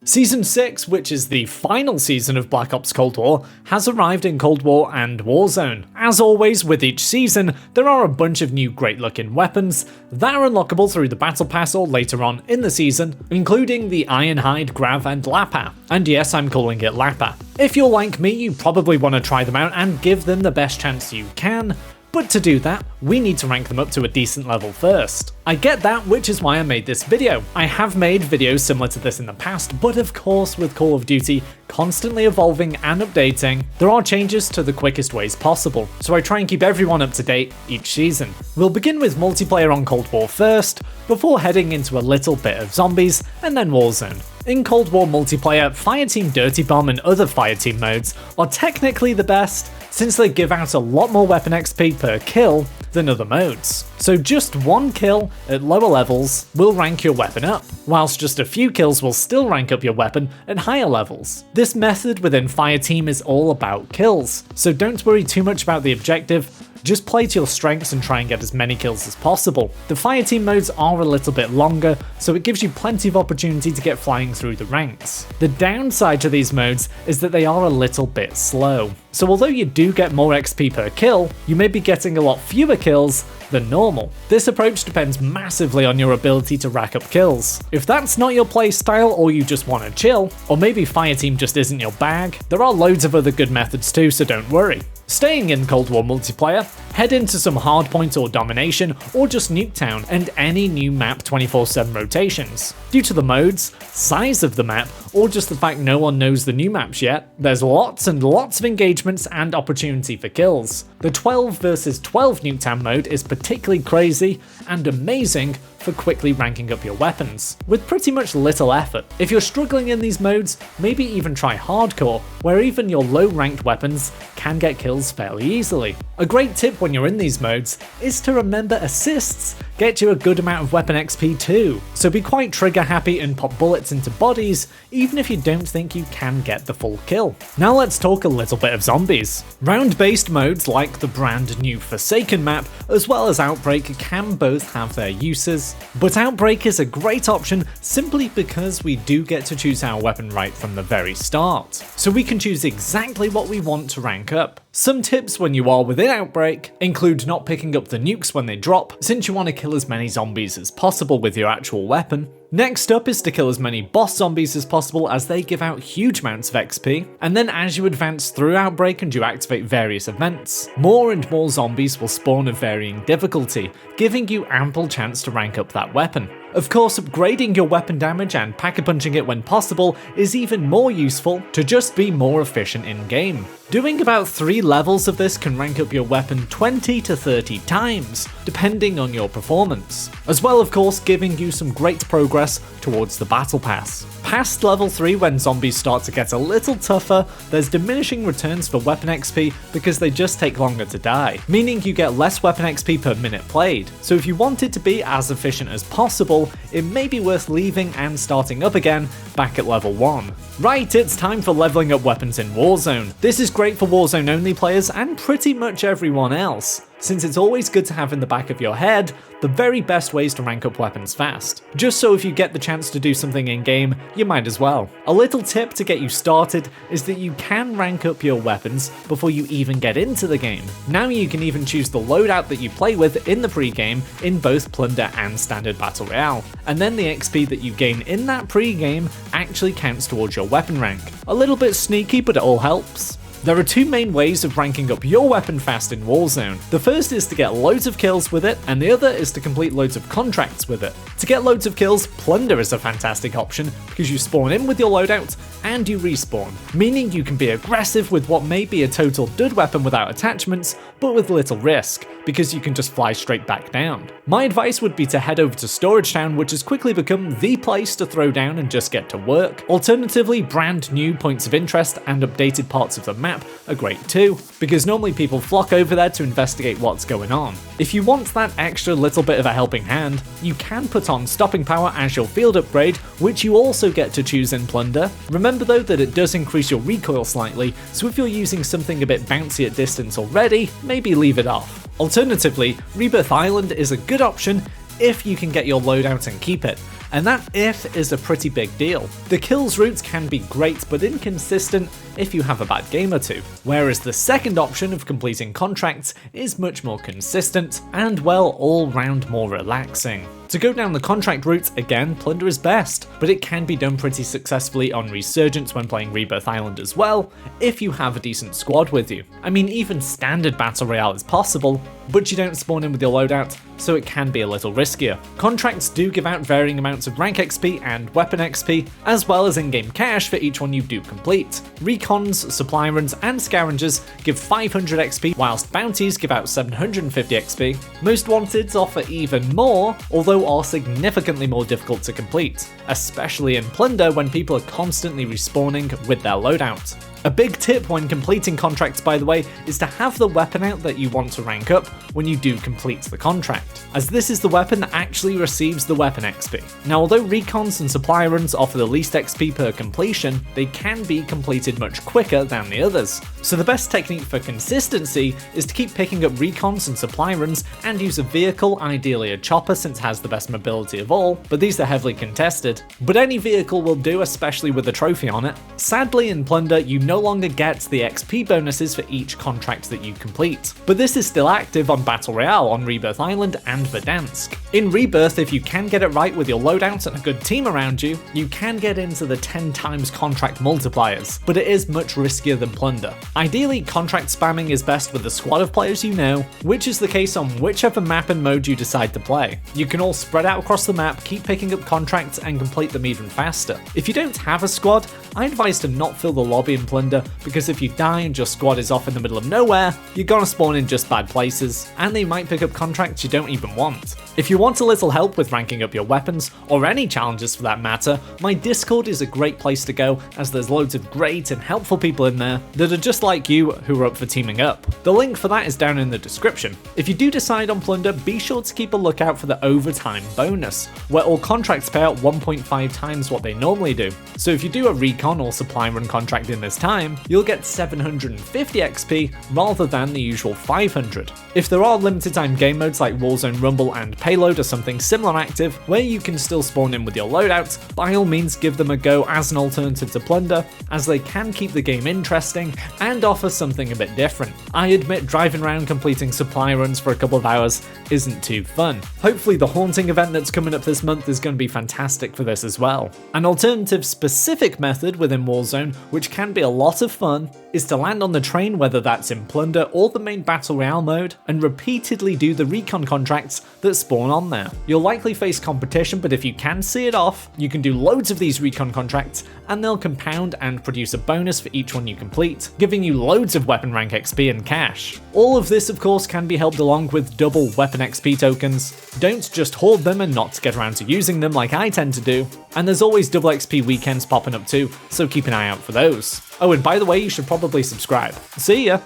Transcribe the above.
Season 6, which is the final season of Black Ops Cold War, has arrived in Cold War and Warzone. As always with each season, there are a bunch of new great looking weapons that are unlockable through the Battle Pass or later on in the season, including the Ironhide, Grav and Lapa. And yes, I'm calling it Lapa. If you're like me, you probably want to try them out and give them the best chance you can. But to do that, we need to rank them up to a decent level first. I get that, which is why I made this video. I have made videos similar to this in the past, but of course with Call of Duty constantly evolving and updating, there are changes to the quickest ways possible, so I try and keep everyone up to date each season. We'll begin with multiplayer on Cold War first, before heading into a little bit of zombies, and then Warzone. In Cold War multiplayer, Fireteam Dirty Bomb and other Fireteam modes are technically the best, since they give out a lot more weapon XP per kill than other modes. So just one kill at lower levels will rank your weapon up, whilst just a few kills will still rank up your weapon at higher levels. This method within Fireteam is all about kills, so don't worry too much about the objective. Just play to your strengths and try and get as many kills as possible. The Fireteam modes are a little bit longer, so it gives you plenty of opportunity to get flying through the ranks. The downside to these modes is that they are a little bit slow. So although you do get more XP per kill, you may be getting a lot fewer kills than normal. This approach depends massively on your ability to rack up kills. If that's not your playstyle or you just want to chill, or maybe Fireteam just isn't your bag, there are loads of other good methods too, so don't worry. Staying in Cold War multiplayer, head into some Hardpoint or Domination, or just Nuketown and any new map 24/7 rotations. Due to the modes, size of the map, or just the fact no one knows the new maps yet, there's lots and lots of engagements and opportunity for kills. The 12 versus 12 Nuketown mode is particularly crazy and amazing for quickly ranking up your weapons, with pretty much little effort. If you're struggling in these modes, maybe even try Hardcore, where even your low ranked weapons can get kills fairly easily. A great tip when you're in these modes is to remember assists get you a good amount of weapon XP too, so be quite trigger happy and pop bullets into bodies even if you don't think you can get the full kill. Now let's talk a little bit of zombies. Round based modes like the brand new Forsaken map as well as Outbreak can both have their uses, but Outbreak is a great option simply because we do get to choose our weapon right from the very start, so we can choose exactly what we want to rank up. Some tips when you are within Outbreak include not picking up the nukes when they drop, since you want to kill as many zombies as possible with your actual weapon. Next up is to kill as many boss zombies as possible as they give out huge amounts of XP, and then as you advance through Outbreak and you activate various events, more and more zombies will spawn of varying difficulty, giving you ample chance to rank up that weapon. Of course, upgrading your weapon damage and pack-a-punching it when possible is even more useful to just be more efficient in-game. Doing about 3 levels of this can rank up your weapon 20 to 30 times, depending on your performance, as well of course giving you some great progress towards the Battle Pass. Past level 3, when zombies start to get a little tougher, there's diminishing returns for weapon XP because they just take longer to die, meaning you get less weapon XP per minute played. So if you want it to be as efficient as possible, it may be worth leaving and starting up again back at level 1. Right, it's time for leveling up weapons in Warzone. This is great for Warzone only players and pretty much everyone else, since it's always good to have in the back of your head the very best ways to rank up weapons fast, just so if you get the chance to do something in game, you might as well. A little tip to get you started is that you can rank up your weapons before you even get into the game. Now you can even choose the loadout that you play with in the pre-game in both Plunder and Standard Battle Royale, and then the XP that you gain in that pre-game actually counts towards your weapon rank. A little bit sneaky, but it all helps. There are 2 main ways of ranking up your weapon fast in Warzone. The first is to get loads of kills with it, and the other is to complete loads of contracts with it. To get loads of kills, Plunder is a fantastic option because you spawn in with your loadout and you respawn, meaning you can be aggressive with what may be a total dud weapon without attachments, but with little risk, because you can just fly straight back down. My advice would be to head over to Storage Town, which has quickly become the place to throw down and just get to work. Alternatively, brand new points of interest and updated parts of the map are great too, because normally people flock over there to investigate what's going on. If you want that extra little bit of a helping hand, you can put on Stopping Power as your field upgrade, which you also get to choose in Plunder. Remember though that it does increase your recoil slightly, so if you're using something a bit bouncy at distance already, maybe leave it off. Alternatively, Rebirth Island is a good option if you can get your loadout and keep it, and that if is a pretty big deal. The kills route can be great but inconsistent if you have a bad game or two, whereas the second option of completing contracts is much more consistent and, well, all round more relaxing. To go down the contract route, again, Plunder is best, but it can be done pretty successfully on Resurgence when playing Rebirth Island as well, if you have a decent squad with you. I mean, even standard Battle Royale is possible, but you don't spawn in with your loadout, so it can be a little riskier. Contracts do give out varying amounts of rank XP and weapon XP, as well as in-game cash for each one you do complete. Recons, supply runs, and scavengers give 500 XP, whilst bounties give out 750 XP. Most wanteds offer even more, although are significantly more difficult to complete, especially in Plunder when people are constantly respawning with their loadout. A big tip when completing contracts, by the way, is to have the weapon out that you want to rank up when you do complete the contract, as this is the weapon that actually receives the weapon XP. Now, although recons and supply runs offer the least XP per completion, they can be completed much quicker than the others. So the best technique for consistency is to keep picking up recons and supply runs and use a vehicle, ideally a chopper since it has the best mobility of all, but these are heavily contested. But any vehicle will do, especially with a trophy on it. Sadly, in Plunder, you no longer get the XP bonuses for each contract that you complete, but this is still active on Battle Royale on Rebirth Island and Verdansk. In Rebirth, if you can get it right with your loadout and a good team around you, you can get into the 10 times contract multipliers, but it is much riskier than Plunder. Ideally, contract spamming is best with a squad of players you know, which is the case on whichever map and mode you decide to play. You can all spread out across the map, keep picking up contracts, and complete them even faster. If you don't have a squad, I advise to not fill the lobby in Plunder, because if you die and your squad is off in the middle of nowhere, you're gonna spawn in just bad places, and they might pick up contracts you don't even want. If you want a little help with ranking up your weapons, or any challenges for that matter, my Discord is a great place to go, as there's loads of great and helpful people in there that are just like you who are up for teaming up. The link for that is down in the description. If you do decide on Plunder, be sure to keep a lookout for the overtime bonus, where all contracts pay out 1.5 times what they normally do. So if you do a recon or supply run contract in this time, you'll get 750 XP rather than the usual 500. If there are limited time game modes like Warzone Rumble and Payload or something similar active, where you can still spawn in with your loadout, by all means give them a go as an alternative to Plunder, as they can keep the game interesting and offer something a bit different. I admit driving around completing supply runs for a couple of hours isn't too fun. Hopefully the Haunting event that's coming up this month is going to be fantastic for this as well. An alternative specific method within Warzone, which can be a lot of fun, is to land on the train, whether that's in Plunder or the main Battle Royale mode, and repeatedly do the recon contracts that spawn on there. You'll likely face competition, but if you can see it off, you can do loads of these recon contracts and they'll compound and produce a bonus for each one you complete, giving you loads of weapon rank XP and cash. All of this, of course, can be helped along with double weapon XP tokens. Don't just hoard them and not get around to using them like I tend to do, and there's always double XP weekends popping up too, so keep an eye out for those. Oh, and by the way, you should probably subscribe. See ya!